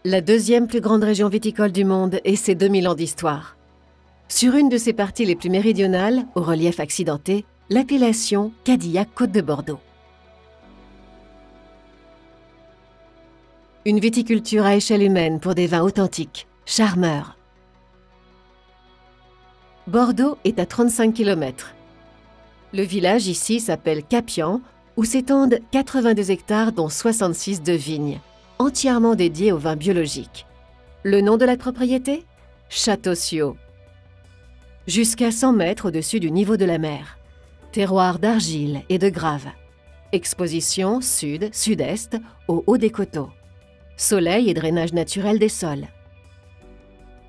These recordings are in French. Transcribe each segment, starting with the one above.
La deuxième plus grande région viticole du monde et ses 2000 ans d'histoire. Sur une de ses parties les plus méridionales, au relief accidenté, l'appellation Cadillac-Côte de Bordeaux. Une viticulture à échelle humaine pour des vins authentiques, charmeurs. Bordeaux est à 35 km. Le village ici s'appelle Capian, où s'étendent 82 hectares dont 66 de vignes, entièrement dédiés aux vins biologiques. Le nom de la propriété? Château-Siau. Jusqu'à 100 mètres au-dessus du niveau de la mer. Terroir d'argile et de grave. Exposition sud-sud-est au haut des coteaux. Soleil et drainage naturel des sols.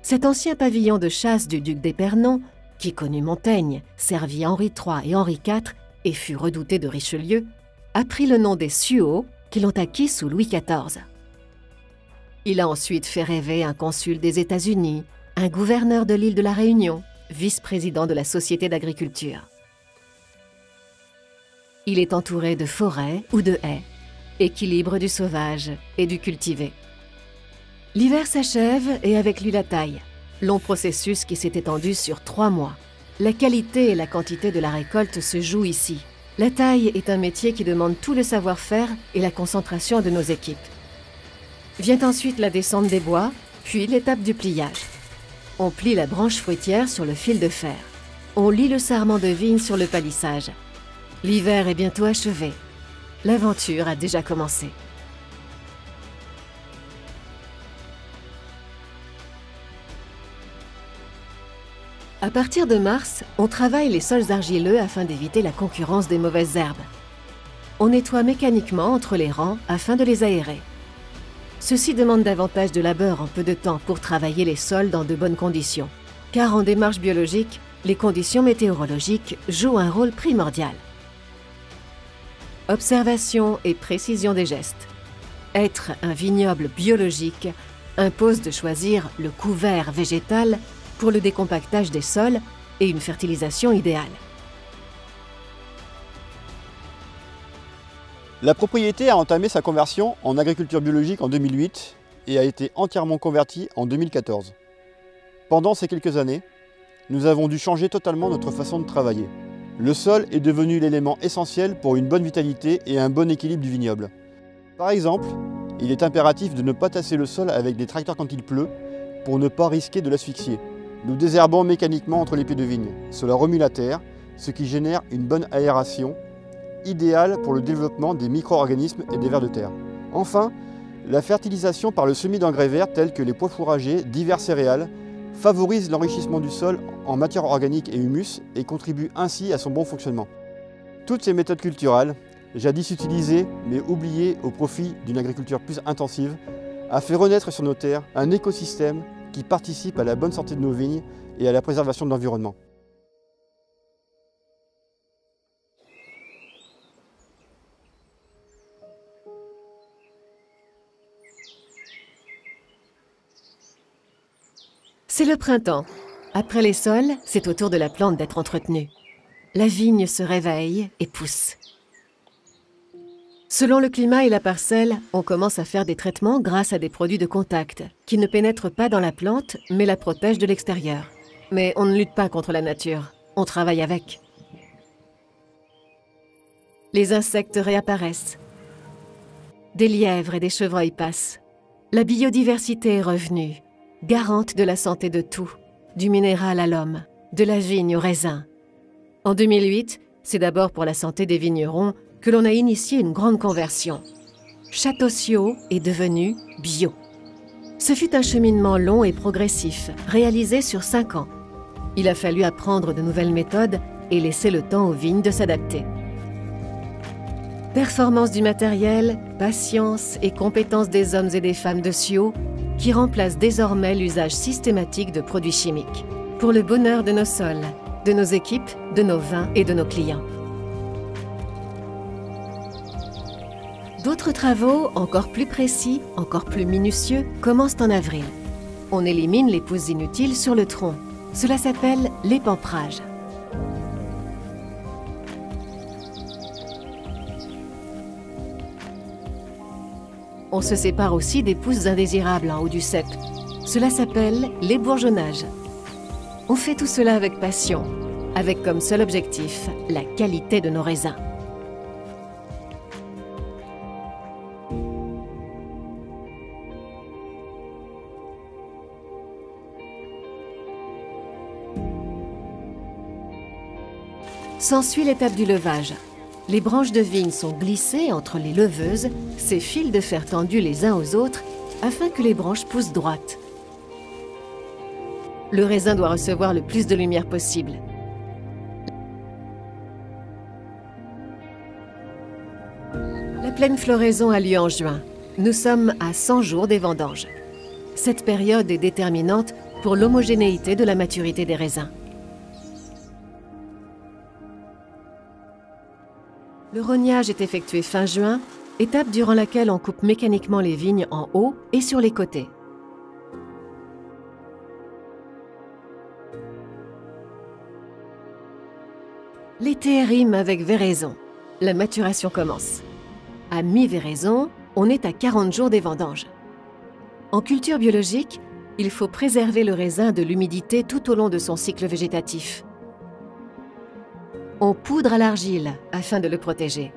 Cet ancien pavillon de chasse du duc d'Épernon, qui connut Montaigne, servit Henri III et Henri IV et fut redouté de Richelieu, a pris le nom des Suaux qui l'ont acquis sous Louis XIV. Il a ensuite fait rêver un consul des États-Unis, un gouverneur de l'île de la Réunion, vice-président de la Société d'agriculture. Il est entouré de forêts ou de haies, équilibre du sauvage et du cultivé. L'hiver s'achève et avec lui la taille, long processus qui s'est étendu sur 3 mois. La qualité et la quantité de la récolte se jouent ici. La taille est un métier qui demande tout le savoir-faire et la concentration de nos équipes. Vient ensuite la descente des bois, puis l'étape du pliage. On plie la branche fruitière sur le fil de fer. On lie le sarment de vigne sur le palissage. L'hiver est bientôt achevé. L'aventure a déjà commencé. À partir de mars, on travaille les sols argileux afin d'éviter la concurrence des mauvaises herbes. On nettoie mécaniquement entre les rangs afin de les aérer. Ceci demande davantage de labeur en peu de temps pour travailler les sols dans de bonnes conditions. Car en démarche biologique, les conditions météorologiques jouent un rôle primordial. Observation et précision des gestes. Être un vignoble biologique impose de choisir le couvert végétal pour le décompactage des sols et une fertilisation idéale. La propriété a entamé sa conversion en agriculture biologique en 2008 et a été entièrement convertie en 2014. Pendant ces quelques années, nous avons dû changer totalement notre façon de travailler. Le sol est devenu l'élément essentiel pour une bonne vitalité et un bon équilibre du vignoble. Par exemple, il est impératif de ne pas tasser le sol avec des tracteurs quand il pleut pour ne pas risquer de l'asphyxier. Nous désherbons mécaniquement entre les pieds de vigne. Cela remue la terre, ce qui génère une bonne aération, idéale pour le développement des micro-organismes et des vers de terre. Enfin, la fertilisation par le semis d'engrais verts tels que les pois fourragers, divers céréales, favorise l'enrichissement du sol en matière organique et humus et contribue ainsi à son bon fonctionnement. Toutes ces méthodes culturales, jadis utilisées mais oubliées au profit d'une agriculture plus intensive, a fait renaître sur nos terres un écosystème qui participe à la bonne santé de nos vignes et à la préservation de l'environnement. C'est le printemps. Après les sols, c'est au tour de la plante d'être entretenue. La vigne se réveille et pousse. Selon le climat et la parcelle, on commence à faire des traitements grâce à des produits de contact qui ne pénètrent pas dans la plante mais la protègent de l'extérieur. Mais on ne lutte pas contre la nature, on travaille avec. Les insectes réapparaissent. Des lièvres et des chevreuils passent. La biodiversité est revenue, garante de la santé de tout, du minéral à l'homme, de la vigne au raisin. En 2008, c'est d'abord pour la santé des vignerons que l'on a initié une grande conversion. Château-Siau est devenu bio. Ce fut un cheminement long et progressif, réalisé sur 5 ans. Il a fallu apprendre de nouvelles méthodes et laisser le temps aux vignes de s'adapter. Performance du matériel, patience et compétence des hommes et des femmes de Siau qui remplacent désormais l'usage systématique de produits chimiques, pour le bonheur de nos sols, de nos équipes, de nos vins et de nos clients. D'autres travaux, encore plus précis, encore plus minutieux, commencent en avril. On élimine les pousses inutiles sur le tronc. Cela s'appelle l'épamprage. On se sépare aussi des pousses indésirables en haut du cep. Cela s'appelle l'ébourgeonnage. On fait tout cela avec passion, avec comme seul objectif la qualité de nos raisins. S'ensuit l'étape du levage. Les branches de vigne sont glissées entre les leveuses, ces fils de fer tendus les uns aux autres, afin que les branches poussent droites. Le raisin doit recevoir le plus de lumière possible. La pleine floraison a lieu en juin. Nous sommes à 100 jours des vendanges. Cette période est déterminante pour l'homogénéité de la maturité des raisins. Le rognage est effectué fin juin, étape durant laquelle on coupe mécaniquement les vignes en haut et sur les côtés. L'été rime avec véraison. La maturation commence. À mi-véraison, on est à 40 jours des vendanges. En culture biologique, il faut préserver le raisin de l'humidité tout au long de son cycle végétatif. On poudre à l'argile afin de le protéger.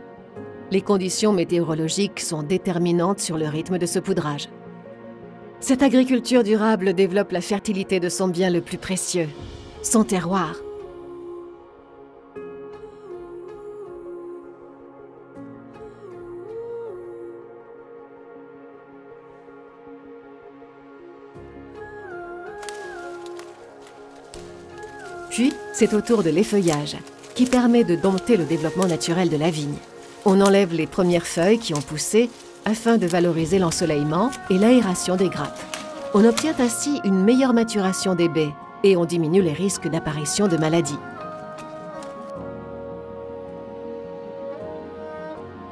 Les conditions météorologiques sont déterminantes sur le rythme de ce poudrage. Cette agriculture durable développe la fertilité de son bien le plus précieux, son terroir. Puis, c'est au tour de l'effeuillage, qui permet de dompter le développement naturel de la vigne. On enlève les premières feuilles qui ont poussé afin de valoriser l'ensoleillement et l'aération des grappes. On obtient ainsi une meilleure maturation des baies et on diminue les risques d'apparition de maladies.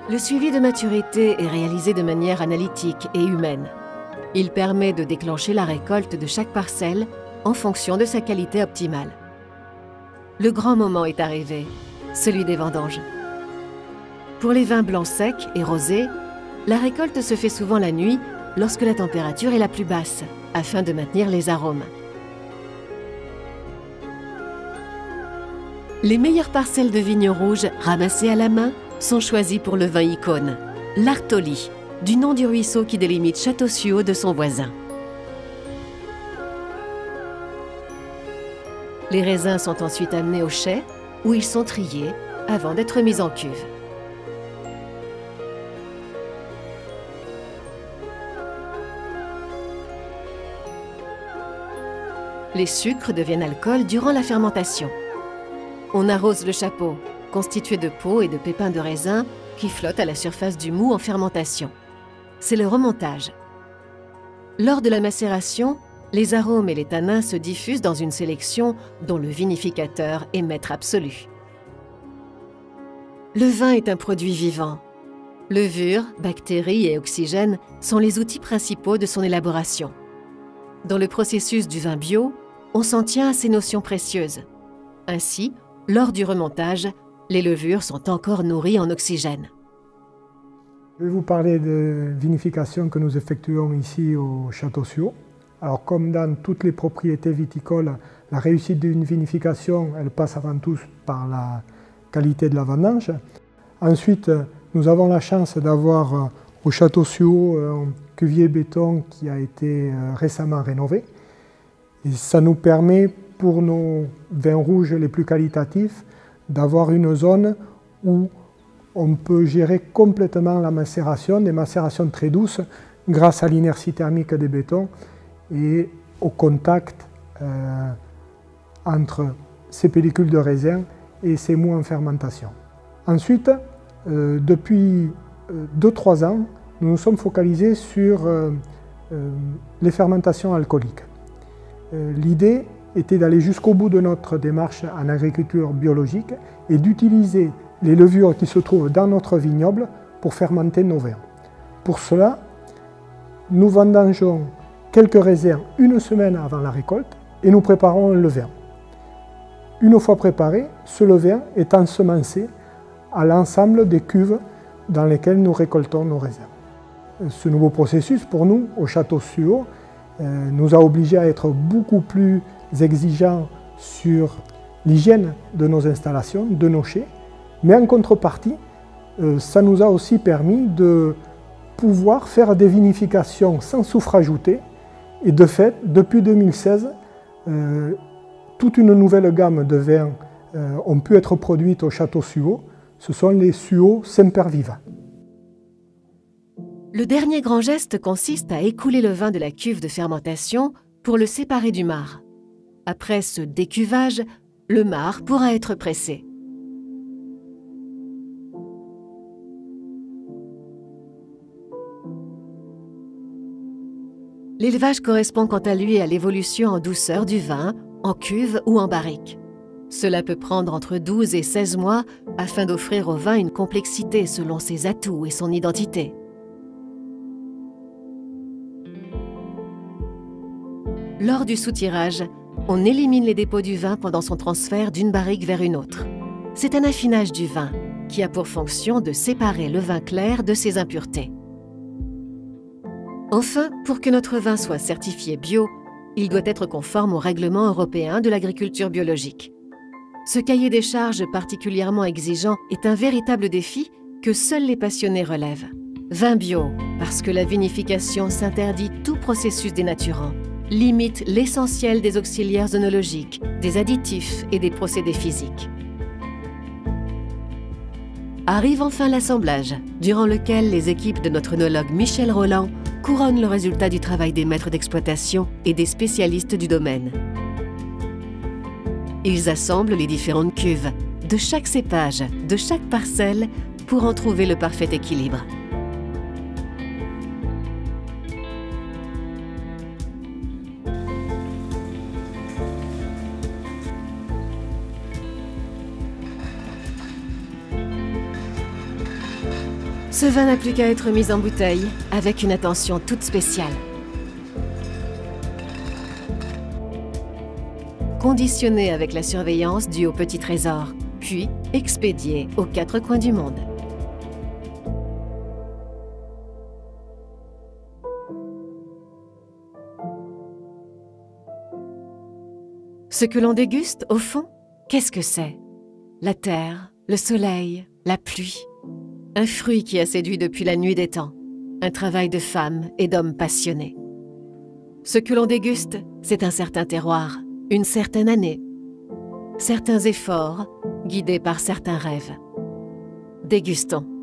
Le suivi de maturité est réalisé de manière analytique et humaine. Il permet de déclencher la récolte de chaque parcelle en fonction de sa qualité optimale. Le grand moment est arrivé, celui des vendanges. Pour les vins blancs secs et rosés, la récolte se fait souvent la nuit lorsque la température est la plus basse, afin de maintenir les arômes. Les meilleures parcelles de vignes rouges ramassées à la main sont choisies pour le vin icône, l'Artoli, du nom du ruisseau qui délimite Château-Suaux de son voisin. Les raisins sont ensuite amenés au chai, où ils sont triés avant d'être mis en cuve. Les sucres deviennent alcool durant la fermentation. On arrose le chapeau, constitué de peaux et de pépins de raisin qui flottent à la surface du mou en fermentation. C'est le remontage. Lors de la macération, les arômes et les tanins se diffusent dans une sélection dont le vinificateur est maître absolu. Le vin est un produit vivant. Levure, bactéries et oxygène sont les outils principaux de son élaboration. Dans le processus du vin bio, on s'en tient à ces notions précieuses. Ainsi, lors du remontage, les levures sont encore nourries en oxygène. Je vais vous parler de vinification que nous effectuons ici au Château-Suaux. Alors, comme dans toutes les propriétés viticoles, la réussite d'une vinification, elle passe avant tout par la qualité de la vendange. Ensuite, nous avons la chance d'avoir au Château-Suaux un cuvier béton qui a été récemment rénové. Et ça nous permet, pour nos vins rouges les plus qualitatifs, d'avoir une zone où on peut gérer complètement la macération, des macérations très douces, grâce à l'inertie thermique des bétons et au contact entre ces pellicules de raisin et ces mous en fermentation. Ensuite, depuis 2-3 ans, nous nous sommes focalisés sur les fermentations alcooliques. L'idée était d'aller jusqu'au bout de notre démarche en agriculture biologique et d'utiliser les levures qui se trouvent dans notre vignoble pour fermenter nos vins. Pour cela, nous vendangeons quelques raisins une semaine avant la récolte et nous préparons un levain. Une fois préparé, ce levain est ensemencé à l'ensemble des cuves dans lesquelles nous récoltons nos raisins. ce nouveau processus, pour nous, au Château Suaux, nous a obligés à être beaucoup plus exigeants sur l'hygiène de nos installations, de nos chais, mais en contrepartie, ça nous a aussi permis de pouvoir faire des vinifications sans soufre ajouté. Et de fait, depuis 2016, toute une nouvelle gamme de vins ont pu être produites au Château Suaux. Ce sont les Suaux Semperviva. Le dernier grand geste consiste à écouler le vin de la cuve de fermentation pour le séparer du marc. Après ce décuvage, le marc pourra être pressé. L'élevage correspond quant à lui à l'évolution en douceur du vin, en cuve ou en barrique. Cela peut prendre entre 12 et 16 mois afin d'offrir au vin une complexité selon ses atouts et son identité. Lors du soutirage, on élimine les dépôts du vin pendant son transfert d'une barrique vers une autre. C'est un affinage du vin qui a pour fonction de séparer le vin clair de ses impuretés. Enfin, pour que notre vin soit certifié bio, il doit être conforme au règlement européen de l'agriculture biologique. Ce cahier des charges particulièrement exigeant est un véritable défi que seuls les passionnés relèvent. Vin bio, parce que la vinification s'interdit tout processus dénaturant, limite l'essentiel des auxiliaires œnologiques, des additifs et des procédés physiques. Arrive enfin l'assemblage, durant lequel les équipes de notre œnologue Michel Roland couronnent le résultat du travail des maîtres d'exploitation et des spécialistes du domaine. Ils assemblent les différentes cuves, de chaque cépage, de chaque parcelle, pour en trouver le parfait équilibre. Ce vin n'a plus qu'à être mis en bouteille avec une attention toute spéciale. Conditionné avec la surveillance due au petit trésor, puis expédié aux 4 coins du monde. Ce que l'on déguste, au fond, qu'est-ce que c'est? La terre, le soleil, la pluie. Un fruit qui a séduit depuis la nuit des temps, un travail de femmes et d'hommes passionnés. Ce que l'on déguste, c'est un certain terroir, une certaine année, certains efforts guidés par certains rêves. Dégustons.